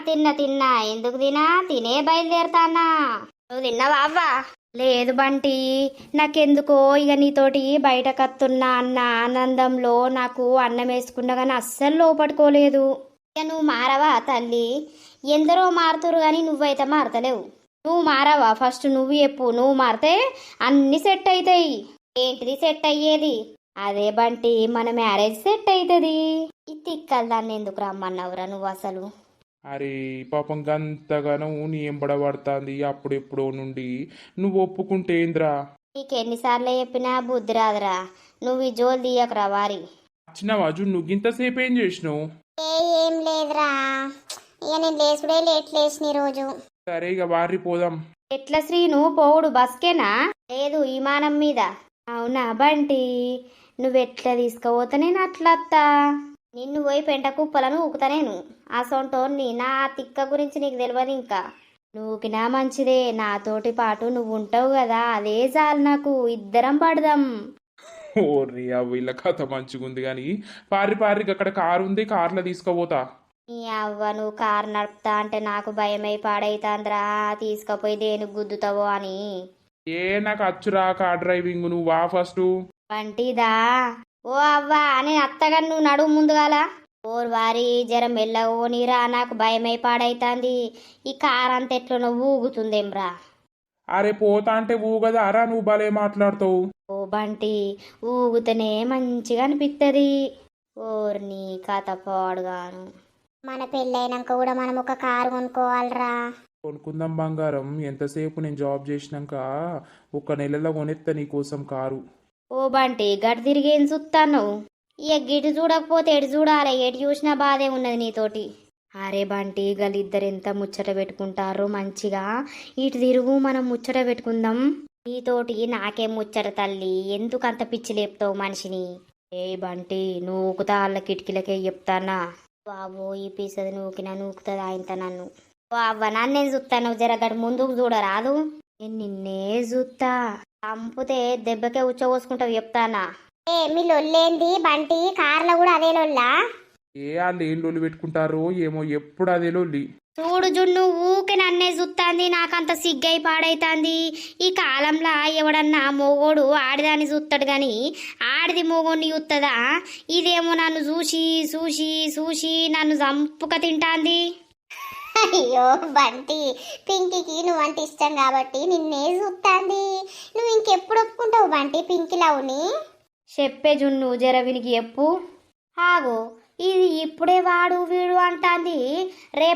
తిన్నా తిన్నా. ఎందుకు తినా? తినే బయలుదేరతానా. నువ్వు తిన్నావా అవ్వా? లేదు బంటి, నాకెందుకో ఇక నీతోటి బయటకత్తున్నా అన్న ఆనందంలో నాకు అన్నం వేసుకున్నా కానీ అస్సలు లోపట్టుకోలేదు. ఇక నువ్వు మారవా తల్లి? ఎందరో మారుతురు కానీ నువ్వైతే మారతలేవు. నువ్వు మారవా? ఫస్ట్ నువ్వు చెప్పు. నువ్వు మారితే అన్ని సెట్ అవుతాయి. ఏంటిది సెట్ అయ్యేది? అదే బంటి, మన మ్యారేజ్ సెట్ అవుతుంది. ఈ తిక్కలు దాన్ని ఎందుకు రమ్మన్నావురా నువ్వు అసలు? అరే పాపం గంతగానో నీ ఎంబడబడుతుంది అప్పుడెప్పుడో నుండి. నువ్వు ఒప్పుకుంటే ఏంద్రా? నీకెన్నిసార్లు చెప్పినా బుద్ధి రాదురా. నువ్వు ఈ జోలు తీయకురా వారి. వచ్చినావా జున్ను? గింతసేపు ఏం చేసినావు? ఏం లేదురా, ఇక నేను లేచుడే లేట్ లేచిన రోజు. సరే ఇక వారి పోదాం. ఎట్లా శ్రీను పోవుడు బస్కేనా? లేదు, విమానం మీద. అవునా బంటి, నువ్వెట్లా తీసుకుపోతా నేను అట్లత్తా. నిన్ను పోయి పెంట కుప్పలను ఊకుతా నేను. ఆ సొంటోన్ని నా తిక్క గురించి నీకు తెలియదు. ఇంకా నువ్వుకినా మంచిదే, నాతోటి పాటు నువ్వు ఉంటావు కదా, అదే చాలు నాకు. ఇద్దరం పడదాం. ఓర్రి వీళ్ళ కథ మంచిగుంది కానీ పారి పారికి అక్కడ కారు ఉంది, కార్లో తీసుకుపోతా. నీ అవ్వ, నువ్వు కారు నడుపుతా అంటే నాకు భయమై పాడైతాంద్రా. తీసుకుపోయి దేనికి గుద్దుతావో అని. ఏ నాకు అచ్చురా కార్ డ్రైవింగ్, నువ్వు వా ఫస్ట్. వంటిదా? ఓ అవ్వా, నేను అత్తగా నువ్వు నడువు ముందుగాల. ఓర్ వారి జర మెల్లగా ఓనిరా, నాకు భయమై పాడైతాంది. ఈ కార్ అంత ఎట్లనో ఊగుతుందేమ్రా. అరే పోతా అంటే ఊగదా అరా? నువ్వు భలే మాట్లాడతావు. ఓ బంటి, ఊగుతనే మంచిగా అనిపిస్తుంది. ఓర్ని కథ పాడుగాను. మన పెళ్ళైనాక కూడా మనం ఒక కారు కొనుక్కోవాలరా. కొనుక్కుందాం బంగారం. ఎంతసేపు నేను జాబ్ చేసినాక ఒక నెలలో కొనెత్తా నీకోసం కారు. ఓ బంటి, గడి తిరిగి ఏం చూస్తాను? ఇక గిటు చూడకపోతే ఎటు చూడాలి? ఎటు చూసినా బాధే ఉన్నది నీతోటి. అరే బంటి, గలిద్దరు ఎంత ముచ్చట పెట్టుకుంటారో మంచిగా. ఇటు తిరుగు, మనం ముచ్చట పెట్టుకుందాం. నీతోటి నాకేం ముచ్చట తల్లి, ఎందుకు అంత పిచ్చి లేపుతావు మనిషిని? ఏ బంటి, నూకుతా వాళ్ళ కిటికీలకే చెప్తానా? బాబో, ఈ పీసది నూకినా నూకుతుంది ఆయనతో నన్ను. ఓ అవ్వ, నన్నేం చూస్తాను? జరగడు ముందుకు చూడరాదు? నేను నిన్నే చూస్తా. చంపుతే దెబ్బకే ఉచ్చబోసుకుంటావు చెప్తానా? ఏ మీ లొల్లేంది బంటి? కార్లో కూడా అదే లొల్లా? ఏ వాళ్ళు ఏం లొల్లి పెట్టుకుంటారో ఏమో, ఎప్పుడు అదే లొల్లి. చూడు జున్ను, ఊకే నన్నే చూస్తాంది. నాకంత సిగ్గై పాడైతాంది. ఈ కాలంలో ఎవడన్నా మొగోడు ఆడిదాన్ని చూస్తాడు గాని ఆడిది మొగోడిని చూస్తుందా? ఇదేమో నన్ను చూసి చూసి చూసి నన్ను చంపుక తింటాంది. అయ్యో బంటి, పింకీకి నువ్వంటే ఇష్టం కాబట్టి నిన్నే చూస్తాంది. నువ్వు ఇంకెప్పుడు ఒప్పుకుంటావు బంటి పింకీ లవ్ని? చెప్పే జున్ను, జర వినికి చెప్పు. ఆగో, ఇది ఇప్పుడే వాడు వీడు అంటాంది. రేపు